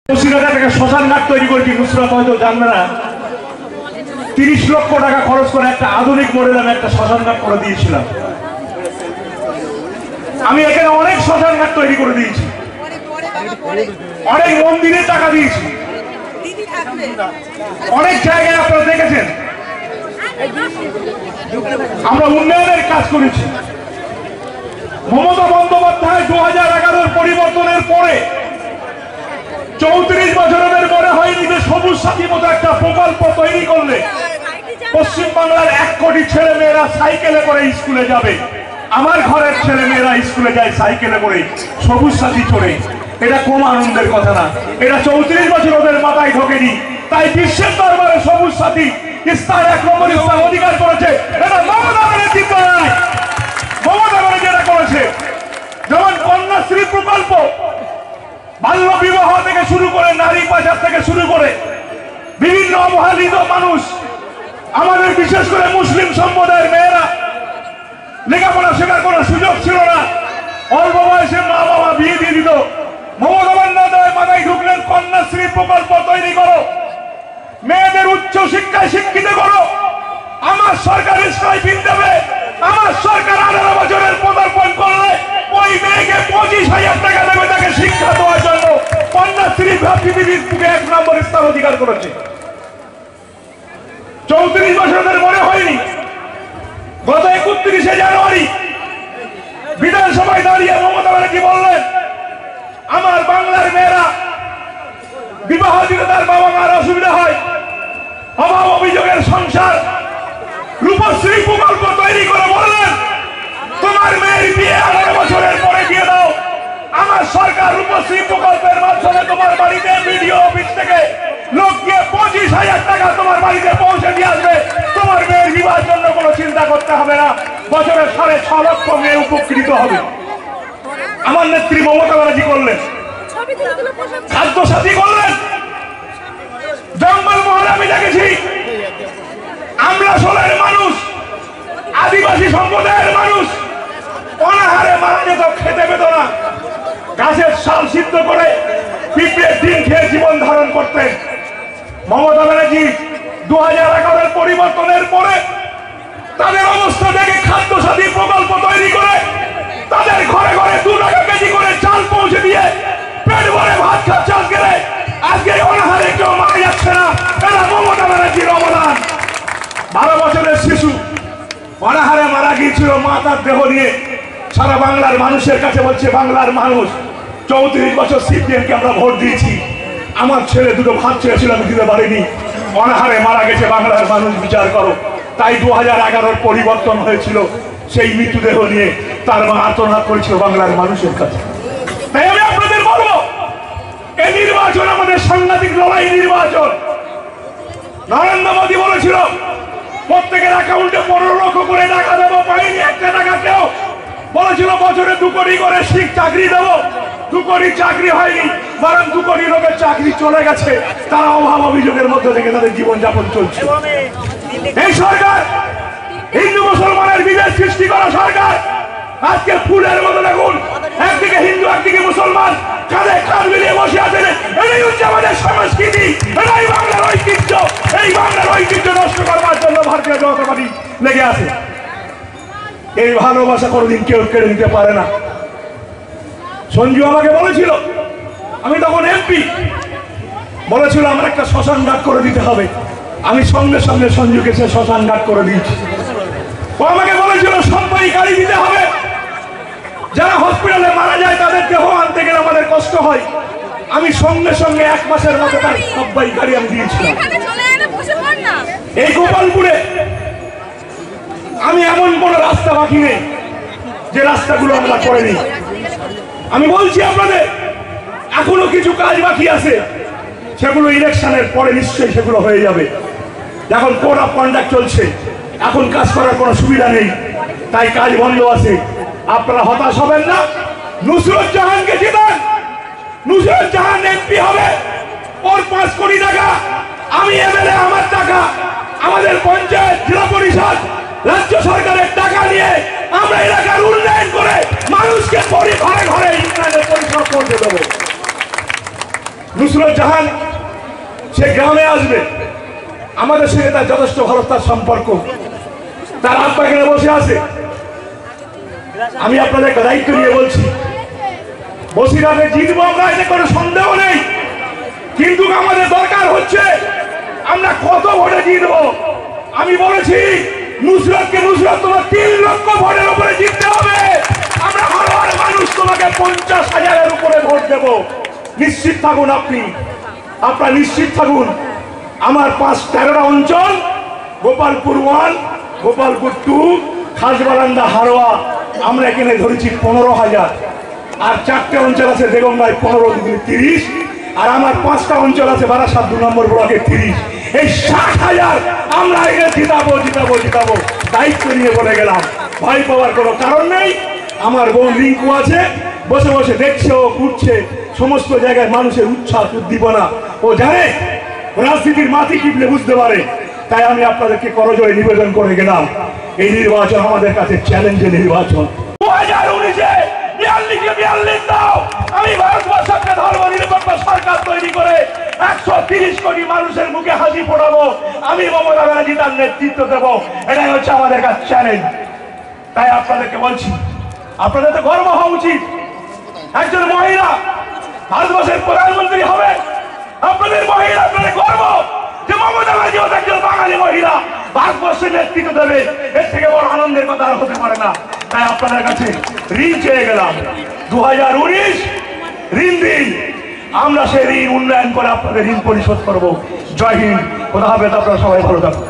বসিরহাটে থেকে শ্মশান ঘাট তৈরি করেছি। নুসরাত হয়তো জানবে না, 30 লক্ষ টাকা খরচ করে একটা আধুনিক মডেল আমি একটা শ্মশান ঘাট করে দিয়েছিলাম। আমি এখানে অনেক শ্মশান ঘাট তৈরি করে দিয়েছি, অনেক মন্দিরে টাকা দিয়েছি, অনেক জায়গায় আপনারা দেখেছেন আমরা উন্নয়নের কাজ করেছি। মমতা বন্দ্যোপাধ্যায় 2011 পরিবর্তনের পরে 34 বছরের মনে হয়নি যে সবুজ সাথী মতো একটা প্রকল্প তৈরি করলে পশ্চিমবাংলার 1 কোটি ছেলে মেয়েরা সাইকেলে করে স্কুলে যাবে। আমার ঘরের ছেলে মেয়েরা স্কুলে যায় সাইকেলে করে, সবুজ সাথী চড়ে। এটা কম আনন্দের কথা না, এটা 34 বছর ওদের মাথায় ঢোকেনি। তাই বিশ্বের দরবারে সবুজ সাথী স্থান 1 নম্বর স্থান অধিকার করেছে। এটা মমতা নেতৃত্ব নয়, মমতা যেটা করেছে। যেমন কন্যাশ্রী প্রকল্প, বাল্য বিবাহ থেকে শুরু করে নারী পাচার থেকে শুরু করে বিভিন্ন অবহেলিত মানুষ, আমাদের বিশেষ করে মুসলিম সম্প্রদায়ের মেয়েরা লেখাপড়া শেখার কোনো সুযোগ ছিল না, অল্প বয়সে মা বাবা বিয়ে দিয়ে দিত। মমতা বন্দ্যোপাধ্যায় মাথায় ঢুকলেন কন্যাশ্রী প্রকল্প তৈরি করো, মেয়েদের উচ্চ শিক্ষায় শিক্ষিত করো। আমার সরকার স্টাইপেন্ড দেবে, আমার সরকার 18 বছরের পদার্পণ করলে ওই মেয়েকে 25,000 টাকা দেবে তাকে শিক্ষা দেওয়ার জন্য। কন্যাশ্রী পৃথিবীর বুকে 1 নম্বর স্থান অধিকার করেছে। 34 বছরের মনে হয়নি। গত 31শে জানুয়ারি বিধানসভায় দাঁড়িয়ে মমতা ব্যানার্জি বললেন আমার বাংলার মেয়েরা বিবাহ দিলে তার বাবা মার অসুবিধা হয়, অভাব অভিযোগের সংসার। রূপশ্রী প্রকল্প তৈরি করে বললেন তোমার মেয়ের বিয়ে 18 বছরের পরে দিয়ে দাও। আমার সরকার রূপশ্রী প্রকল্পের মাধ্যমে তোমার বাড়িতে বিডিও অফিস থেকে লোক গিয়ে 25,000 টাকা তোমার বাড়িতে পৌঁছে দিয়ে আসবে। তোমার মেয়ের বিবাহের জন্য কোনো চিন্তা করতে হবে না, বছরে 6.5 লক্ষ মেয়ে উপকৃত হবে। আমার নেত্রী মমতা ব্যানার্জি করলেন, খাদ্য সাথী করলেন। জঙ্গল মহলে আমি দেখেছি আমরা সোলের মানুষ, আদিবাসী সম্প্রদায়ের মানুষ অনাহারে মারা যেত, খেতে পেত না, গাছের শাল সিদ্ধ করে পিঁপড়ের ডিম খেয়ে জীবন ধারণ করতেন। মমতা ব্যানার্জি 2011 পরিবর্তনের পরে তাদের অবস্থা দেখে খাদ্য সাথী প্রকল্প তৈরি করে তাদের ঘরে ঘরে 2 টাকা কেজি করে চাল পৌঁছে দিয়ে পেট ভরে ভাত খাচ্ছে। আজকে অনাহারে কেউ মারা যাচ্ছে না, এটা মমতা ব্যানার্জির অবদান। 12 বছরের শিশু অনাহারে মারা গিয়েছিল, মা তার দেহ নিয়ে সারা বাংলার মানুষের কাছে বলছে বাংলার মানুষ 34 বছর সিপিএমকে আমরা ভোট দিয়েছি, আমার ছেলে 2টো ভাত চেয়েছিল আমি দিতে পারিনি, অনাহারে মারা গেছে বাংলার মানুষ, বিচার করো। তাই 2011 পরিবর্তন হয়েছিল, সেই মৃত্যুদেহ নিয়ে তার মা আর্তনাদ করেছিল বাংলার মানুষের কাছে। তাই আমি আপনাদের বলবো এই নির্বাচন আমাদের সাংঘাতিক লড়াই নির্বাচন। নরেন্দ্র মোদী বলেছিল প্রত্যেকের অ্যাকাউন্টে 15 লক্ষ করে টাকা দেবো, পাইনি একটা টাকা কেউ। বলেছিল বছরে 2 কোটি করে শিখ চাকরি দেবো, 2 কোটি চাকরি হয়নি, বরং 2 কোটি লোকের চাকরি চলে গেছে। তারা অভাব অভিযোগের মধ্যে থেকে তাদের জীবনযাপন চলছে। এই সরকার হিন্দু মুসলমানের বিভেদ সৃষ্টি করা সরকার। আজকে ফুলের মতো দেখুন, একদিকে হিন্দু একদিকে মুসলমান কাঁধে কাঁধ মিলিয়ে বসে আছেন। এটাই হচ্ছে আমাদের সংস্কৃতি, এটাই বাংলার ঐতিহ্য। এই বাংলার ঐতিহ্য নষ্ট করবার জন্য ভারতীয় জনতা পার্টি লেগে আছে। এই ভালোবাসা কোনোদিন কেউ কেড়ে নিতে পারে না। সঞ্জু আমাকে বলেছিল, আমি তখন এমপি, বলেছিল আমার একটা শ্মশান ঘাট করে দিতে হবে। আমি সঙ্গে সঙ্গে সঞ্জুকে সে শ্মশান ঘাট করে দিয়েছি। ও আমাকে বলেছিল সবাই গাড়ি দিতে হবে, যারা হসপিটালে মারা যায় তাদের দেহ আনতে গেলে আমাদের কষ্ট হয়। আমি সঙ্গে সঙ্গে 1 মাসের মধ্যে তার সবাই গাড়ি আমি দিয়েছিলাম। এই গোপালপুরে আমি এমন কোন রাস্তা বাকি নেই যে রাস্তাগুলো আমরা করিনি। আমি বলছি আপনাদের এখনো কিছু কাজ বাকি আছে, সেগুলো ইলেকশনের পরে নিশ্চয়ই সেগুলো হয়ে যাবে। এখন কোড অফ কন্ডাক্ট চলছে, এখন কাজ করার কোনো সুবিধা নেই, তাই কাজ বন্ধ আছে। আপনারা হতাশ হবেন না, নুসরত জাহানকে জিতান। নুসরত জাহান এমপি হবে, ওর 5 কোটি টাকা, আমি এমএলএ আমার টাকা, আমাদের পঞ্চায়েত জেলা পরিষদ রাজ্য সরকারের টাকা নিয়ে আমরা এলাকার উন্নয়ন করে মানুষকে ঘরে ঘরে উন্নয়নের পরিষেবা পৌঁছে দেবো। নুসরত জাহান সে গ্রামে আসবে, আমাদের সঙ্গে তার যথেষ্ট ভালো তার সম্পর্ক, তার আব্বা এখানে বসে আছে। আমি আপনাদের দায়িত্ব নিয়ে বলছি, বসিরহাটে জিতবো আমরা, এতে কোনো সন্দেহ নেই, কিন্তু আমাদের দরকার হচ্ছে আমরা কত ভোটে জিতবো। আমি বলেছি নুসরতকে, নুসরত তোমার 3 লক্ষ ভোটের উপরে জিততে হবে। আমরা হাজার মানুষ তোমাকে 50,000-এর উপরে ভোট দেব। নিশ্চিত থাকুন, আপনারা নিশ্চিত থাকুন। আমার 13টা অঞ্চল, গোপালপুর 1, গোপালপুর 2, খাসবারান্দা, হারোয়া, আমরা এখানে ধরেছি 15,000। আর 4টে অঞ্চল আছে বেগমগাঁয় 15-30, আর আমার 5টা অঞ্চল আছে বারাসাত 2 নম্বর ব্লকে 30। এই 60,000 আমরা এখানে জিতাবো। দায়িত্ব নিয়ে বলে গেলাম, ভয় পাওয়ার কোনো কারণ নেই। আমার বোন রিঙ্কু আছে, বসে বসে দেখছে, ও ঘুরছে সমস্ত জায়গায়, মানুষের উচ্ছ্বাস উদ্দীপনা ও জানে, রাজনীতির মাটি টিপলে বুঝতে পারে। তাই আমি আপনাদেরকে করজোড়ে নিবেদন করে গেলাম, এই নির্বাচন আমাদের কাছে চ্যালেঞ্জের নির্বাচন। 2019-এ 42 দাও, আমি ভারতবর্ষকে ধর্ম নিরপেক্ষ সরকার তৈরি করে 130 কোটি মানুষের মুখে হাসি ফোটাবো। আমি মমতা ব্যানার্জি তার নেতৃত্ব দেবো, এটাই হচ্ছে আমাদের কাছে চ্যালেঞ্জ। তাই আপনাদেরকে বলছি, আপনাদের তো গর্ব হওয়া উচিত, একজন মহিলা ভারতবর্ষের প্রধানমন্ত্রী হবে। আপনাদের মহিলা, আপনাদের গর্ব যে মমতা ব্যানার্জি একজন বাঙালি মহিলা ভারতবর্ষের নেতৃত্ব দেবে। এর থেকে বড় আনন্দের কথা আর হতে পারে না। তাই আপনাদের কাছে ঋণ চেয়ে গেলাম, 2019 ঋণ দিন, আমরা সেই ঋণ উন্নয়ন করে আপনাদের ঋণ পরিশোধ করবো। জয় হিন্দ, খোদা হাফেজ, আপনারা সবাই ভালো থাকুন।